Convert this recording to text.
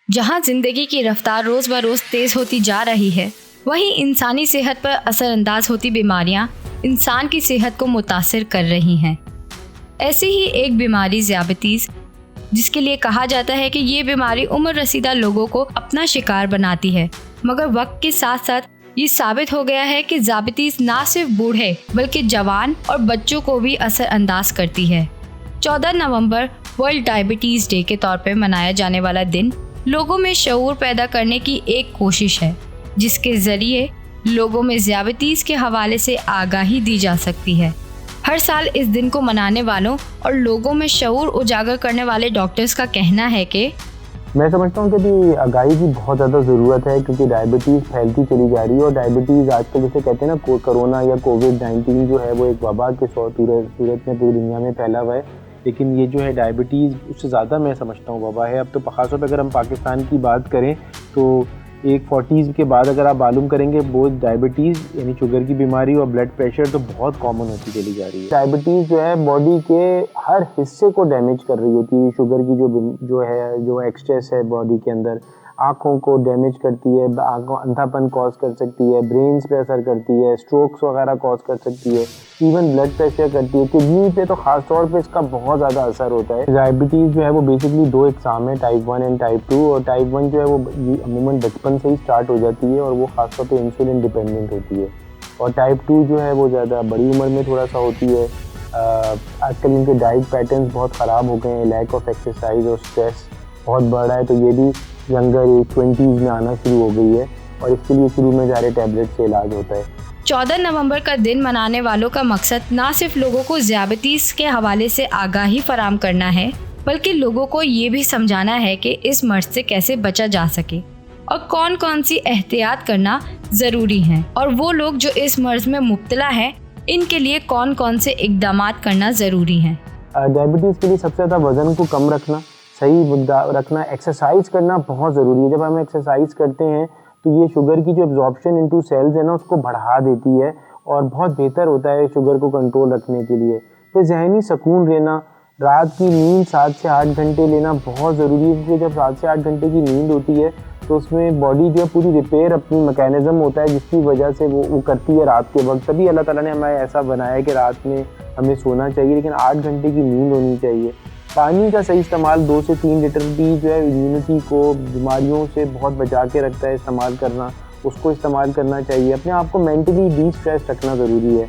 जहां जिंदगी की रफ्तार रोज ब रोज तेज होती जा रही है, वहीं इंसानी सेहत पर असरअंदाज होती बीमारियां इंसान की सेहत को मुतासिर कर रही हैं। ऐसी ही एक बीमारी ज़ियाबतीज़, जिसके लिए कहा जाता है कि ये बीमारी उम्र रसीदा लोगों को अपना शिकार बनाती है, मगर वक्त के साथ साथ ये साबित हो गया है कि ज़ियाबतीज़ ना सिर्फ बूढ़े बल्कि जवान और बच्चों को भी असरअंदाज करती है। 14 नवंबर वर्ल्ड डायबिटीज़ डे के तौर पर मनाया जाने वाला दिन लोगों में शऊर पैदा करने की एक कोशिश है, जिसके ज़रिए लोगों में ज़ियाबतीज़ के हवाले से आगाही दी जा सकती है। हर साल इस दिन को मनाने वालों और लोगों में शऊर उजागर करने वाले डॉक्टर्स का कहना है कि मैं समझता हूँ कि आगाही की बहुत ज़्यादा ज़रूरत है, क्योंकि डायबिटीज़ फैलती चली जा रही है। और डायबिटीज़ आजकल जैसे कहते हैं ना, कोरोना या कोविड-19 जो है वो एक वबा के सूरत में पूरी दुनिया में फैला हुआ है, लेकिन ये जो है डायबिटीज़ उससे ज़्यादा मैं समझता हूँ वबा है। अब तो ख़ासतौर पर अगर हम पाकिस्तान की बात करें तो एक 40s के बाद अगर आप मालूम करेंगे वो डायबिटीज़ यानी शुगर की बीमारी और ब्लड प्रेशर तो बहुत कॉमन होती चली जा रही है। डायबिटीज़ जो है बॉडी के हर हिस्से को डैमेज कर रही होती है। शुगर की जो एक्सेस है बॉडी के अंदर, आँखों को डैमेज करती है, आँखों अंधापन कॉज कर सकती है, ब्रेन्स पे असर करती है, स्ट्रोक्स वगैरह कॉज कर सकती है, इवन ब्लड प्रेशर करती है, किडनी पे तो ख़ास तौर पे इसका बहुत ज़्यादा असर होता है। डायबिटीज़ जो है वो बेसिकली दो एग्जाम है, टाइप 1 एंड टाइप 2। और टाइप 1 जो है वो अमूमन बचपन से ही स्टार्ट हो जाती है और वो ख़ासतौर पे इंसुलिन डिपेंडेंट होती है। और टाइप 2 जो है वो ज़्यादा बड़ी उम्र में थोड़ा सा होती है। आजकल इनके डाइट पैटर्न्स बहुत ख़राब हो गए हैं, लैक ऑफ एक्सरसाइज और स्ट्रेस बहुत बढ़ रहा है, तो ये भी यंगर एज 20s में आना शुरू हो गई है और इसके लिए शुरू में सारे टैबलेट से इलाज होता है। 14 नवंबर का दिन मनाने वालों का मकसद ना सिर्फ लोगों को ज़ियाबतीज़ के हवाले से आगाही फराम करना है, बल्कि लोगों को ये भी समझाना है कि इस मर्ज से कैसे बचा जा सके और कौन कौन सी एहतियात करना ज़रूरी है, और वो लोग जो इस मर्ज में मुब्तला हैं इनके लिए कौन कौन से इक़दामात करना ज़रूरी हैं। डायबिटीज़ के लिए सबसे ज़्यादा वज़न को कम रखना, सही रखना, एक्सरसाइज करना बहुत ज़रूरी है। जब हम एक्सरसाइज करते हैं तो ये शुगर की जो एब्जॉर्प्शन इनटू सेल्स है ना उसको बढ़ा देती है और बहुत बेहतर होता है शुगर को कंट्रोल रखने के लिए। फिर ज़हनी सुकून रहना, रात की नींद 7 से 8 घंटे लेना बहुत ज़रूरी है, क्योंकि जब 7 से 8 घंटे की नींद होती है तो उसमें बॉडी जो है पूरी रिपेयर अपनी मैकेनिज़्म होता है, जिसकी वजह से वो करती है रात के वक्त। तभी अल्लाह ताला ने हमें ऐसा बनाया है कि रात में हमें सोना चाहिए, लेकिन 8 घंटे की नींद होनी चाहिए। पानी का सही इस्तेमाल 2 से 3 लीटर भी जो है इम्यूनिटी को बीमारियों से बहुत बचा के रखता है, इस्तेमाल करना, उसको इस्तेमाल करना चाहिए। अपने आप को मेंटली डी स्ट्रेस रखना ज़रूरी है।